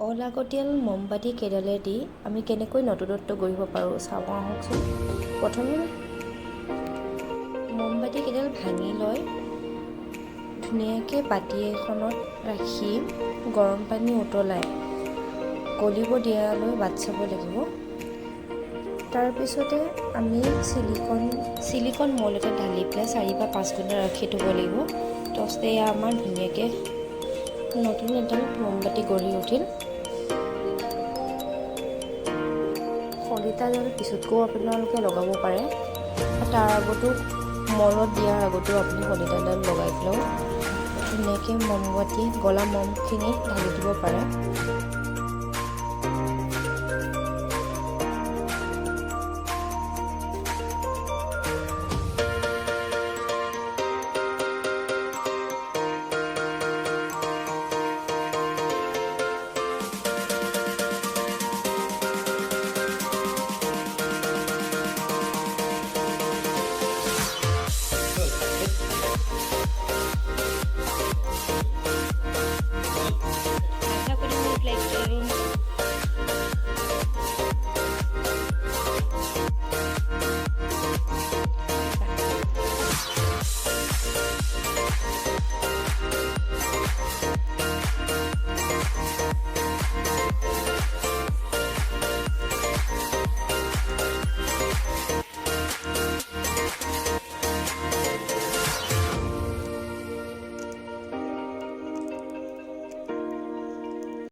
অলাগতিয়াল মমবাতি কেইডালেদি আমি কেনেকৈ নতুনত্ব গঢ়িব পাৰোঁ চাওঁ আহকচোন। প্ৰথমে মমবাতি কেইডাল ভাঙি লৈ ধুনীয়াকৈ বাতি এখনত ৰাখি গৰম পানী উতলাই গলিব দিয়ালৈ বাট চাব লাগিব। তাৰপিছতে আমি চিলিকন মল এটা ঢালি পেলাই 4 বা 5 ঘণ্টা ৰাখি থ'ব লাগিব। তাৰপিছতে এয়া আমাৰ ধুনীয়াকৈ নতুন এডাল মমবাতি গঢ়ি উঠিল। শলিতাডাল পিছতকৈও আপোনালোকে লগাব পাৰে। তাৰ আগতো মলত দিয়াৰ আগতো আপুনি শলিতাডাল লগাই পেলাইও ধুনীয়াকৈ মমবাতি গলা মমখিনি ঢালি দিব পাৰে।